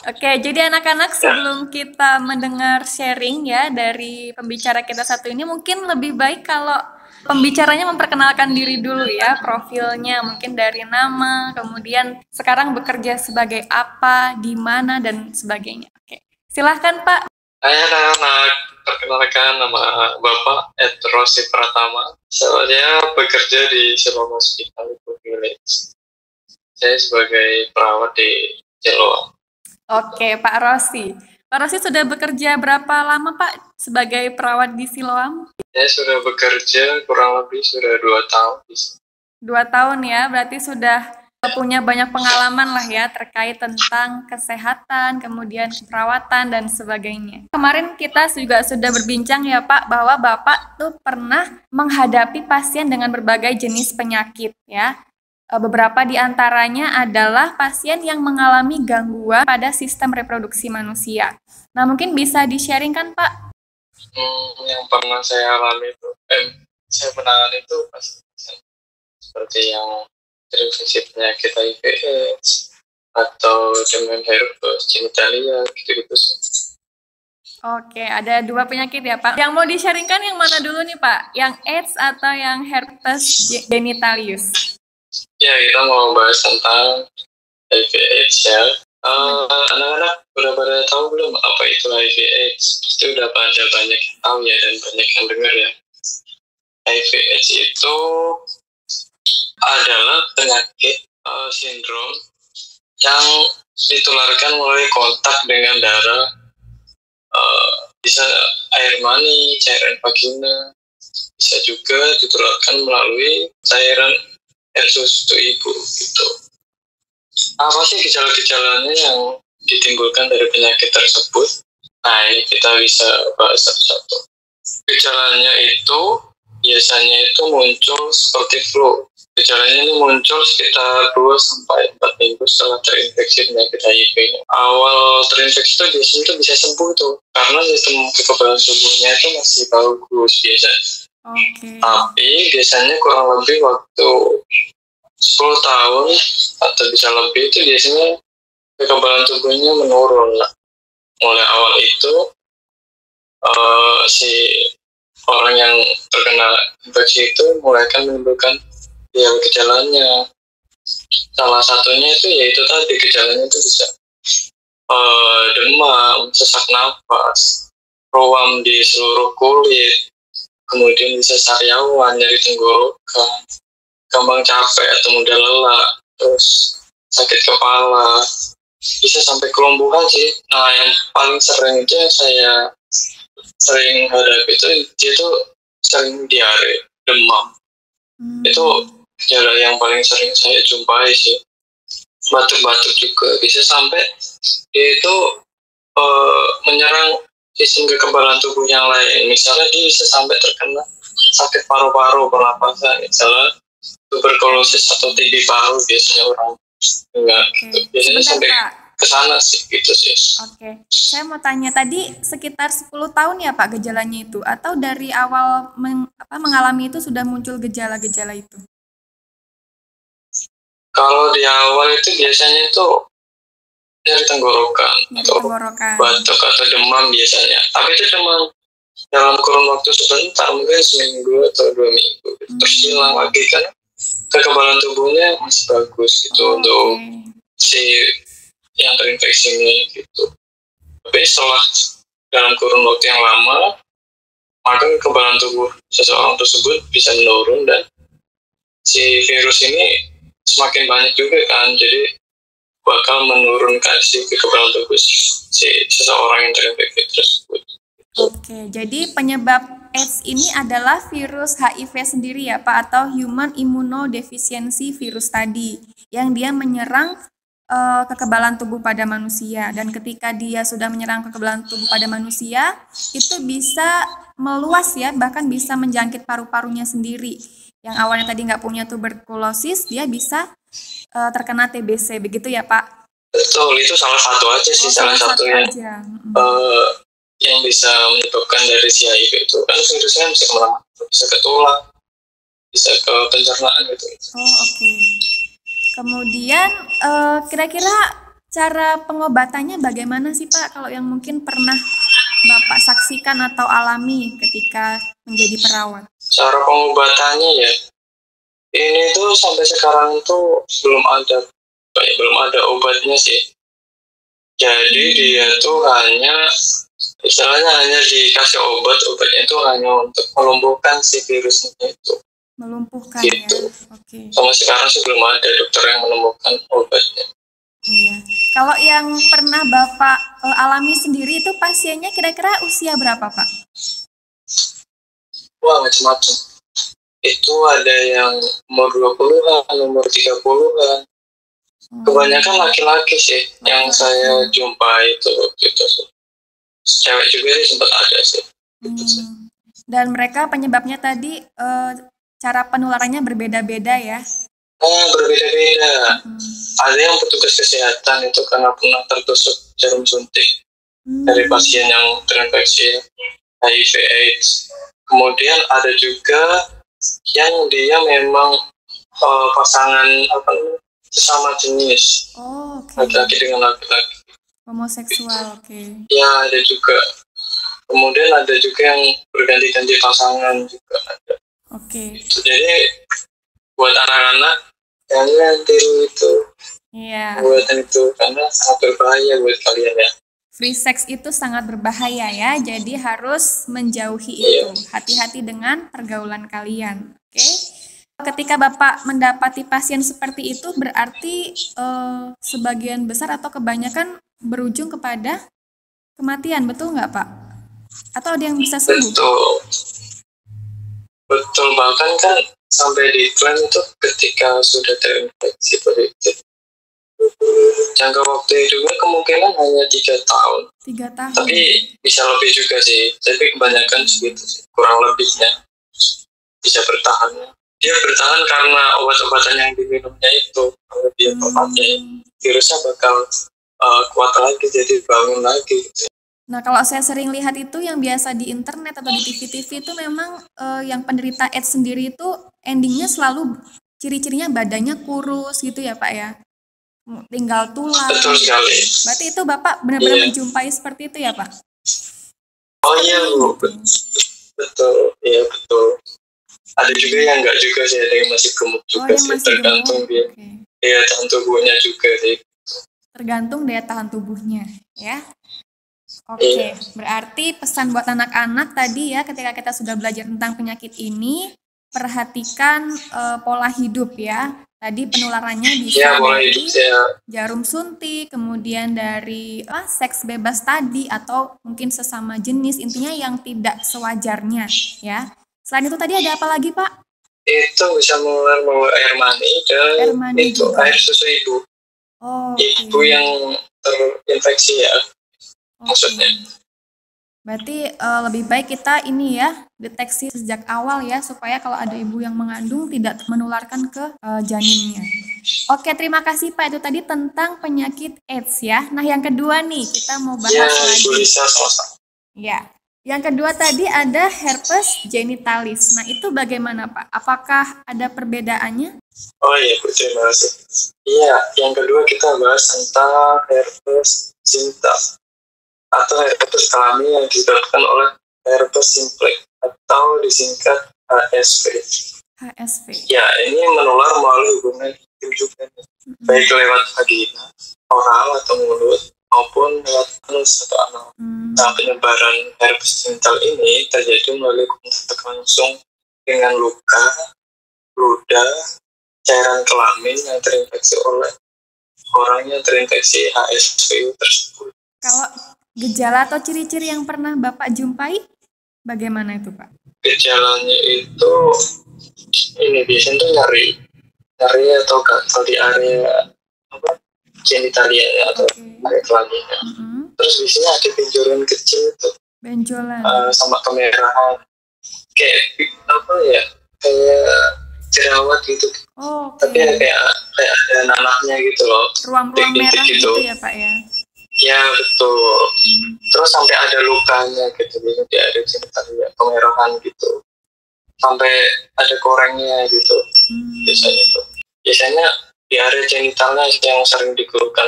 Oke, jadi anak-anak sebelum kita mendengar sharing ya dari pembicara kita satu ini, mungkin lebih baik kalau pembicaranya memperkenalkan diri dulu ya, profilnya mungkin dari nama, kemudian sekarang bekerja sebagai apa, di mana, dan sebagainya. Oke, silahkan Pak. Hai anak-anak, perkenalkan nama Bapak Ed Rosi Pratama. Saya bekerja di Siloam Hospital Village. Saya sebagai perawat di Siloam. Oke, Pak Rosi. Pak Rosi sudah bekerja berapa lama Pak sebagai perawat di Siloam? Saya sudah bekerja kurang lebih sudah 2 tahun. 2 tahun ya, berarti sudah punya banyak pengalaman lah ya terkait tentang kesehatan, kemudian keperawatan dan sebagainya. Kemarin kita juga sudah berbincang ya Pak, bahwa Bapak tuh pernah menghadapi pasien dengan berbagai jenis penyakit ya. Beberapa di antaranya adalah pasien yang mengalami gangguan pada sistem reproduksi manusia. Nah, mungkin bisa di-sharing kan Pak? Yang pernah saya alami itu, saya menangani itu pasien seperti yang terinfeksi penyakit HIV/AIDS atau dengan herpes genitalia gitu-gitu sih. Oke, ada 2 penyakit ya Pak. Yang mau di-sharingkan yang mana dulu nih Pak? Yang AIDS atau yang herpes genitalius? Ya, kita mau bahas tentang HIV/AIDS ya. Anak-anak udah pada tahu belum apa itu HIV/AIDS? Pasti udah pada banyak yang tahu ya dan banyak yang dengar ya. HIV/AIDS itu adalah penyakit sindrom yang ditularkan melalui kontak dengan darah, bisa air mani, cairan vagina, bisa juga ditularkan melalui cairan air susu ibu gitu. Apa sih gejala-gejalanya yang ditimbulkan dari penyakit tersebut? Nah, ini kita bisa bahas satu-satu. Gejalanya itu biasanya itu muncul seperti flu. Gejalanya ini muncul sekitar 2-4 minggu setelah terinfeksi penyakit HIV. Awal terinfeksi itu biasanya itu bisa sembuh tuh, karena sistem kekebalan tubuhnya itu masih bagus biasanya. Tapi biasanya kurang lebih waktu 10 tahun atau bisa lebih itu biasanya kekebalan tubuhnya menurun lah. Mulai awal itu si orang yang terkena infeksi itu mulai akan menimbulkan gejalanya. Salah satunya itu yaitu tadi gejalanya itu bisa demam, sesak nafas, ruam di seluruh kulit, kemudian bisa sariawan, nyeri tenggorokan, gampang capek atau mudah lelah, terus sakit kepala, bisa sampai kelumpuhan sih. Nah, yang paling sering itu yang saya sering hadapi itu dia tuh sering diare, demam. Itu gejala yang paling sering saya jumpai sih. Batuk-batuk juga bisa sampai dia itu menyerang sistem kekebalan tubuh yang lain. Misalnya dia bisa sampai terkena sakit paru-paru, pernapasan, misalnya tuberkulosis atau TB paru biasanya orang enggak gitu. Biasanya sampai ke sana sih gitu sih. Oke, saya mau tanya tadi sekitar 10 tahun ya Pak gejalanya itu, atau dari awal mengalami itu sudah muncul gejala-gejala itu? Kalau di awal itu biasanya itu nyeri tenggorokan atau batuk atau demam biasanya. Tapi itu demam dalam kurun waktu sebentar, mungkin seminggu atau 2 minggu. Terus hilang lagi kan kekebalan tubuhnya masih bagus gitu untuk si yang terinfeksi ini gitu. Tapi setelah dalam kurun waktu yang lama, maka kekebalan tubuh seseorang tersebut bisa menurun dan si virus ini semakin banyak juga kan, jadi bakal menurunkan si kekebalan tubuh si seseorang yang terinfeksi tersebut. Oke, jadi penyebab AIDS ini adalah virus HIV sendiri ya Pak, atau Human Immunodeficiency Virus tadi, yang dia menyerang kekebalan tubuh pada manusia. Dan ketika dia sudah menyerang kekebalan tubuh pada manusia, itu bisa meluas ya, bahkan bisa menjangkit paru-parunya sendiri. Yang awalnya tadi nggak punya tuberkulosis, dia bisa terkena TBC, begitu ya Pak? Betul, itu salah satu aja sih, salah satunya yang bisa menyebabkan dari si HIV itu. Kan virusnya bisa kemana-mana, bisa ke tulang, bisa ke pencernaan gitu. Kemudian kira-kira cara pengobatannya bagaimana sih Pak? Kalau yang mungkin pernah Bapak saksikan atau alami ketika menjadi perawat? Cara pengobatannya ya, ini tuh sampai sekarang tuh belum ada obatnya sih. Jadi dia tuh istilahnya hanya dikasih obatnya itu hanya untuk melumpuhkan si virusnya itu. Melumpuhkan gitu. Ya. Oke. Sampai sekarang sih belum ada dokter yang menemukan obatnya. Iya. Kalau yang pernah Bapak alami sendiri itu pasiennya kira-kira usia berapa Pak? Wah, macam-macam. Itu ada yang umur 20-an, umur 30-an. Kebanyakan laki-laki sih yang saya jumpai itu gitu. Cewek juga sih sempat ada sih. Dan mereka penyebabnya tadi cara penularannya berbeda-beda ya? Berbeda-beda. Ada yang petugas kesehatan itu karena pernah tertusuk jarum suntik dari pasien yang terinfeksi HIV/AIDS. Kemudian ada juga yang dia memang pasangan sesama jenis, laki-laki dengan laki-laki, homoseksual. Oke. Ya, ada juga. Kemudian ada juga yang berganti-ganti pasangan juga ada. Oke. Jadi buat anak-anak jangan tiru itu. Iya. Buatan itu karena sangat berbahaya buat kalian ya. Free sex itu sangat berbahaya ya, jadi harus menjauhi itu. Hati-hati dengan pergaulan kalian. Oke. Ketika Bapak mendapati pasien seperti itu berarti sebagian besar atau kebanyakan berujung kepada kematian, betul nggak Pak? Atau ada yang bisa sembuh? Betul, bahkan kan sampai diklaim itu ketika sudah terinfeksi positif, jangka waktu hidupnya kemungkinan hanya 3 tahun. 3 tahun. Tapi bisa lebih juga sih, tapi kebanyakan segitu sih, kurang lebihnya bisa bertahan. Dia bertahan karena obat-obatan yang diminumnya itu. Kalau dia pakai, virusnya bakal kuat lagi, jadi bangun lagi gitu. Nah, kalau saya sering lihat itu yang biasa di internet atau di TV-TV itu memang yang penderita AIDS sendiri itu endingnya selalu ciri-cirinya badannya kurus gitu ya Pak ya? Tinggal tulang. Betul sekali. Berarti itu Bapak benar-benar menjumpai seperti itu ya Pak? Oh iya Bu, betul, iya betul. Ada juga yang enggak juga sih, ada yang masih gemuk juga sih, tergantung dia. Daya tahan tubuhnya juga sih. Tergantung daya tahan tubuhnya ya. Oke, berarti pesan buat anak-anak tadi ya, ketika kita sudah belajar tentang penyakit ini, perhatikan pola hidup ya. Tadi penularannya bisa dari jarum suntik, kemudian dari seks bebas tadi, atau mungkin sesama jenis, intinya yang tidak sewajarnya ya. Selain itu tadi ada apa lagi Pak? Itu bisa menular melalui air mani dan itu juga. Air susu ibu. Ibu yang terinfeksi ya. Maksudnya. Berarti lebih baik kita ini ya deteksi sejak awal ya, supaya kalau ada ibu yang mengandung tidak menularkan ke janinnya. Oke, terima kasih Pak, itu tadi tentang penyakit AIDS ya. Nah yang kedua nih kita mau bahas lagi. Ya, yang kedua tadi ada herpes genitalis. Nah itu bagaimana Pak? Apakah ada perbedaannya? Oh iya Bu, terima kasih. Iya, yang kedua kita bahas tentang herpes genital atau herpes kelamin yang disebabkan oleh herpes simplex atau disingkat HSV. Ya, ini menular melalui hubungan intim juga, baik lewat vagina, oral atau mulut, maupun lewat anus atau anal. Nah, penyebaran herpes genital ini terjadi melalui kontak langsung dengan luka, ludah, cairan kelamin yang terinfeksi oleh orang yang terinfeksi HSV tersebut. Kalau gejala atau ciri-ciri yang pernah Bapak jumpai, bagaimana itu Pak? Gejalanya itu, ini biasanya tuh nyari atau gatal di area genitalia atau area kelaminnya. Terus biasanya ada benjolan kecil itu. Benjolan. Sama kemerahan. Kayak kayak jerawat gitu. Tapi kayak ada nanahnya gitu loh. Ruam-ruam merah gitu ya Pak ya? Ya betul. Terus sampai ada lukanya gitu di area genitalia, kemerahan gitu. Sampai ada korengnya gitu. Biasanya di area genitalnya yang sering dikeluhkan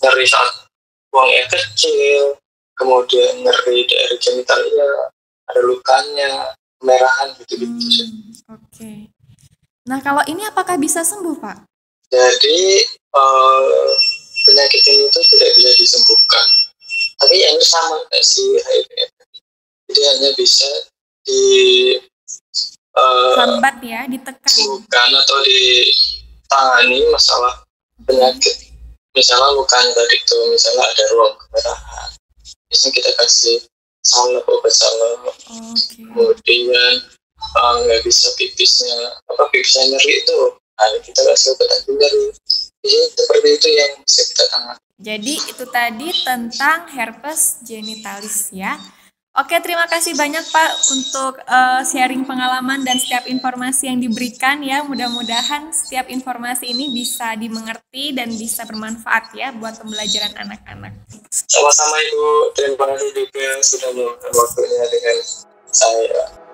nyeri saat buangnya kecil, kemudian nyeri dari genitalia, ada lukanya, kemerahan gitu-gitu. Oke. Nah, kalau ini apakah bisa sembuh, Pak? Jadi penyakit ini itu tidak bisa disembuhkan. Tapi yang sama kayak si HIV. Jadi hanya bisa hambat ya, ditekan. Sembuhkan atau ditangani masalah penyakit. Misalnya lukanya tadi itu, misalnya ada ruang kemerahan. Biasanya kita kasih salep, obat salep. Kemudian nggak bisa pipisnya nyeri itu, nah kita kasih obat anti nyeri. Jadi seperti itu yang bisa kita tangani. Jadi itu tadi tentang herpes genitalis ya. Oke, terima kasih banyak Pak untuk sharing pengalaman dan setiap informasi yang diberikan ya. Mudah-mudahan setiap informasi ini bisa dimengerti dan bisa bermanfaat ya buat pembelajaran anak-anak. Sama-sama Ibu, terima kasih juga sudah meluangkan waktunya dengan saya.